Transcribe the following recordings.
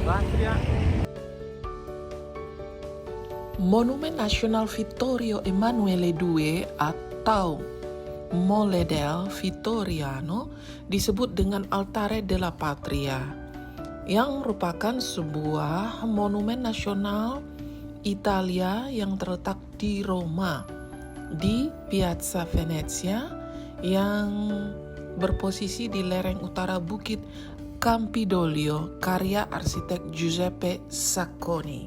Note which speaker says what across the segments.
Speaker 1: Patria.
Speaker 2: Monumen Nasional Vittorio Emanuele II atau Mole del Vittoriano disebut dengan Altare della Patria, yang merupakan sebuah monumen nasional Italia yang terletak di Roma, di Piazza Venezia, yang berposisi di lereng utara Bukit Campidoglio, karya arsitek Giuseppe Sacconi.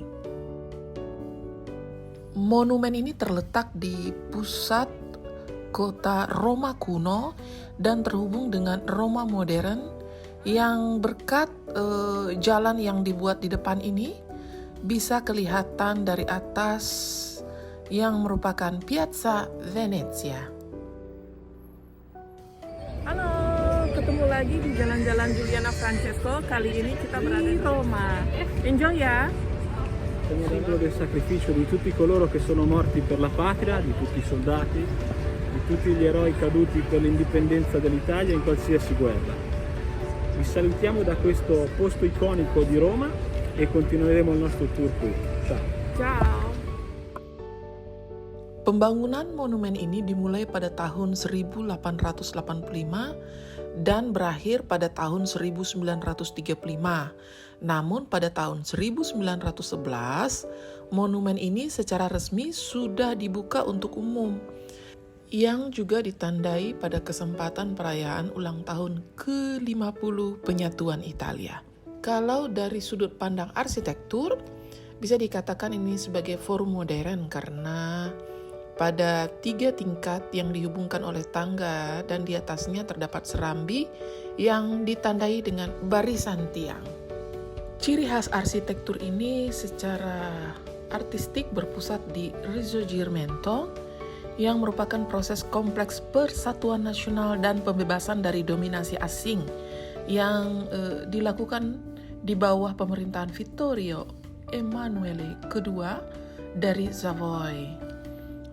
Speaker 2: Monumen ini terletak di pusat kota Roma kuno dan terhubung dengan Roma modern, yang berkat jalan yang dibuat di depan ini bisa kelihatan dari atas, yang merupakan Piazza Venezia.
Speaker 3: Halo, ketemu lagi di Jalan-Jalan Giuliana Francesco. Kali ini kita berada di Roma. Enjoy ya!
Speaker 1: Simbolo del sacrificio di tutti coloro che sono morti per la patria, di tutti i soldati, di tutti gli eroi caduti per l'indipendenza dell'Italia in qualsiasi guerra. Vi salutiamo da questo posto iconico di Roma e continueremo il nostro tour qui. Ciao!
Speaker 3: Ciao!
Speaker 2: Pembangunan monumen ini dimulai pada tahun 1885 dan berakhir pada tahun 1935. Namun pada tahun 1911, monumen ini secara resmi sudah dibuka untuk umum, yang juga ditandai pada kesempatan perayaan ulang tahun ke-50 penyatuan Italia. Kalau dari sudut pandang arsitektur, bisa dikatakan ini sebagai forum modern karena pada 3 tingkat yang dihubungkan oleh tangga dan di atasnya terdapat serambi yang ditandai dengan barisan tiang. Ciri khas arsitektur ini secara artistik berpusat di Risorgimento, yang merupakan proses kompleks persatuan nasional dan pembebasan dari dominasi asing yang dilakukan di bawah pemerintahan Vittorio Emanuele II dari Savoy.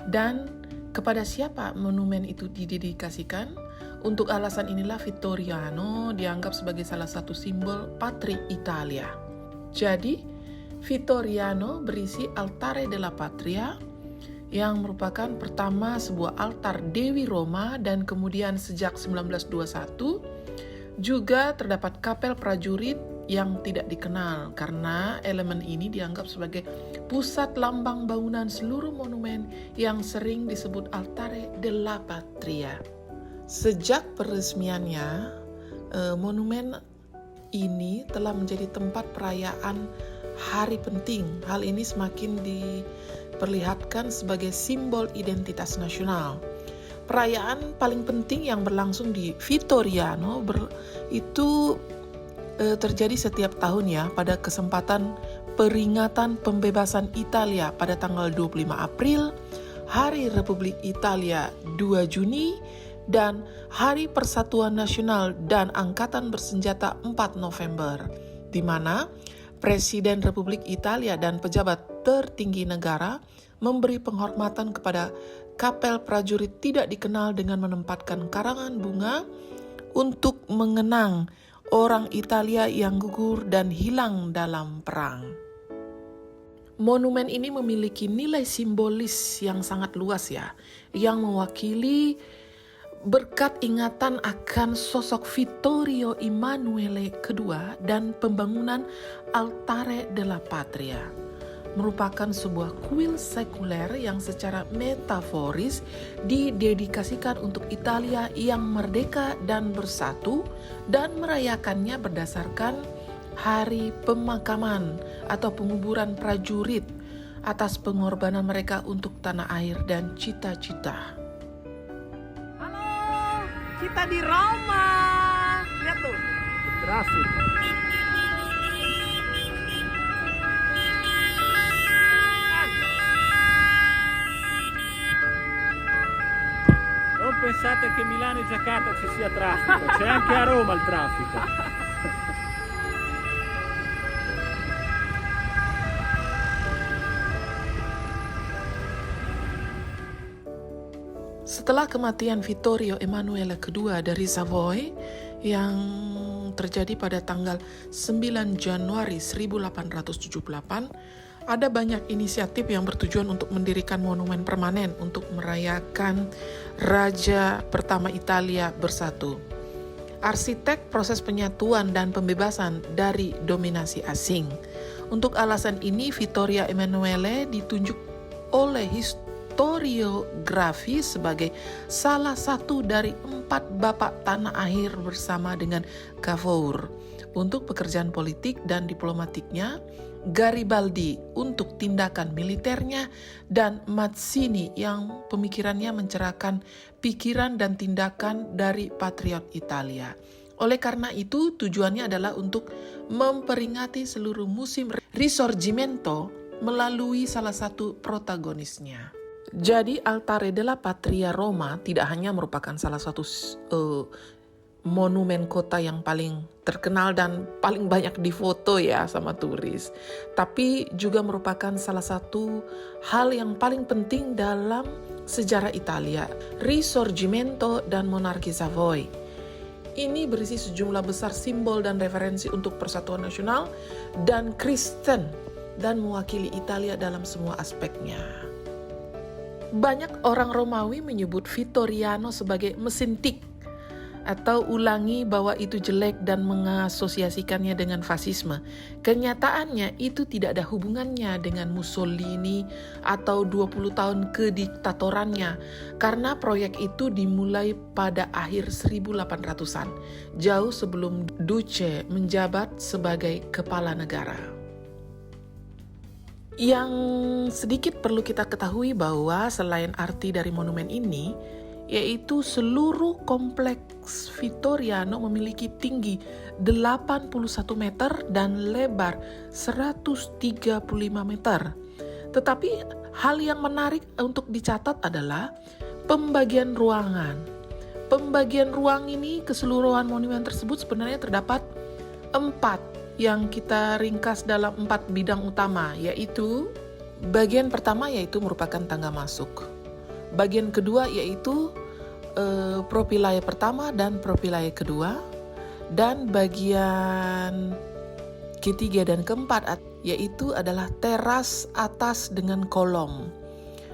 Speaker 2: Dan kepada siapa monumen itu didedikasikan? Untuk alasan inilah Vittoriano dianggap sebagai salah satu simbol Patri Italia. Jadi, Vittoriano berisi Altare della Patria, yang merupakan pertama sebuah altar Dewi Roma, dan kemudian sejak 1921 juga terdapat kapel prajurit yang tidak dikenal karena elemen ini dianggap sebagai pusat lambang bangunan seluruh monumen yang sering disebut Altare della Patria. Sejak peresmiannya, monumen ini telah menjadi tempat perayaan hari penting. Hal ini semakin diperlihatkan sebagai simbol identitas nasional. Perayaan paling penting yang berlangsung di Vittoriano itu terjadi setiap tahun ya, pada kesempatan peringatan pembebasan Italia pada tanggal 25 April, Hari Republik Italia 2 Juni, dan Hari Persatuan Nasional dan Angkatan Bersenjata 4 November, di mana Presiden Republik Italia dan pejabat tertinggi negara memberi penghormatan kepada kapel prajurit tidak dikenal dengan menempatkan karangan bunga untuk mengenang orang Italia yang gugur dan hilang dalam perang. Monumen ini memiliki nilai simbolis yang sangat luas ya, yang mewakili berkat ingatan akan sosok Vittorio Emanuele II dan pembangunan Altare della Patria. Merupakan sebuah kuil sekuler yang secara metaforis didedikasikan untuk Italia yang merdeka dan bersatu, dan merayakannya berdasarkan hari pemakaman atau penguburan prajurit atas pengorbanan mereka untuk tanah air dan cita-cita.
Speaker 3: Kita di Roma. Lihat tuh.
Speaker 1: Traffic. Non pensate che Milano e Giacarta ci sia traffico, c'è anche a Roma il traffico.
Speaker 2: Setelah kematian Vittorio Emanuele II dari Savoy yang terjadi pada tanggal 9 Januari 1878, ada banyak inisiatif yang bertujuan untuk mendirikan monumen permanen untuk merayakan Raja pertama Italia bersatu. Arsitek proses penyatuan dan pembebasan dari dominasi asing. Untuk alasan ini, Vittorio Emanuele ditunjuk oleh historiografi sebagai salah satu dari 4 bapak tanah air bersama dengan Cavour untuk pekerjaan politik dan diplomatiknya, Garibaldi untuk tindakan militernya, dan Mazzini yang pemikirannya mencerahkan pikiran dan tindakan dari patriot Italia. Oleh karena itu, tujuannya adalah untuk memperingati seluruh musim Risorgimento melalui salah satu protagonisnya. Jadi Altare della Patria Roma tidak hanya merupakan salah satu monumen kota yang paling terkenal dan paling banyak difoto ya sama turis, tapi juga merupakan salah satu hal yang paling penting dalam sejarah Italia, Risorgimento dan Monarki Savoy. Ini berisi sejumlah besar simbol dan referensi untuk persatuan nasional dan Kristen dan mewakili Italia dalam semua aspeknya. Banyak orang Romawi menyebut Vittoriano sebagai mesin tik atau ulangi bahwa itu jelek dan mengasosiasikannya dengan fasisme. Kenyataannya itu tidak ada hubungannya dengan Mussolini atau 20 tahun kediktatorannya, karena proyek itu dimulai pada akhir 1800-an, jauh sebelum Duce menjabat sebagai kepala negara. Yang sedikit perlu kita ketahui bahwa selain arti dari monumen ini, yaitu seluruh kompleks Vittoriano memiliki tinggi 81 meter dan lebar 135 meter. Tetapi hal yang menarik untuk dicatat adalah pembagian ruangan. Pembagian ruang ini, keseluruhan monumen tersebut sebenarnya terdapat 4 yang kita ringkas dalam 4 bidang utama, yaitu bagian pertama yaitu merupakan tangga masuk. Bagian kedua yaitu propilaya pertama dan propilaya kedua, dan bagian ketiga dan keempat yaitu adalah teras atas dengan kolom.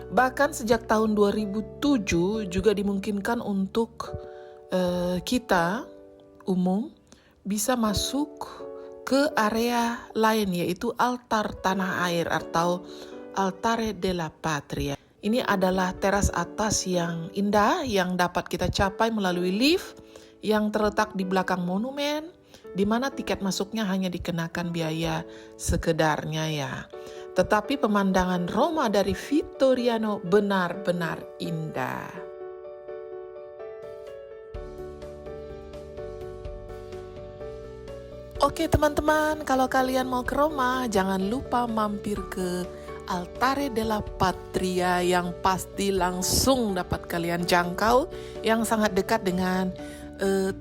Speaker 2: Bahkan sejak tahun 2007 juga dimungkinkan untuk kita umum bisa masuk ke area lain, yaitu altar tanah air atau Altare della Patria. Ini adalah teras atas yang indah yang dapat kita capai melalui lift yang terletak di belakang monumen, di mana tiket masuknya hanya dikenakan biaya sekedarnya ya. Tetapi pemandangan Roma dari Vittoriano benar-benar indah. Oke teman-teman, kalau kalian mau ke Roma, jangan lupa mampir ke Altare della Patria yang pasti langsung dapat kalian jangkau, yang sangat dekat dengan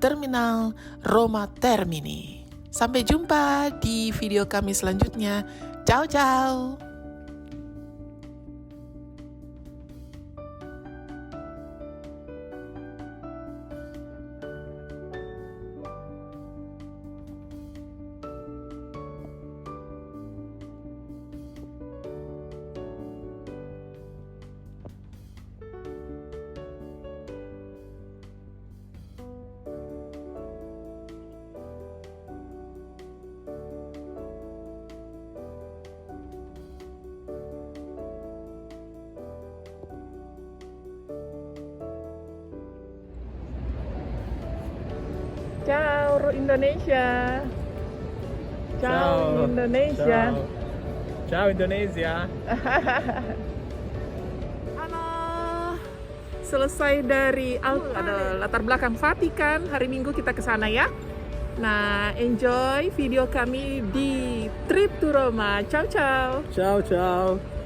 Speaker 2: terminal Roma Termini. Sampai jumpa di video kami selanjutnya. Ciao ciao.
Speaker 3: Ciao Indonesia. Ciao Indonesia.
Speaker 1: Ciao Indonesia.
Speaker 3: Halo. Selesai dari ada latar belakang Vatikan. Hari Minggu kita ke sana ya. Nah, enjoy video kami di Trip to Roma. Ciao ciao.
Speaker 1: Ciao ciao.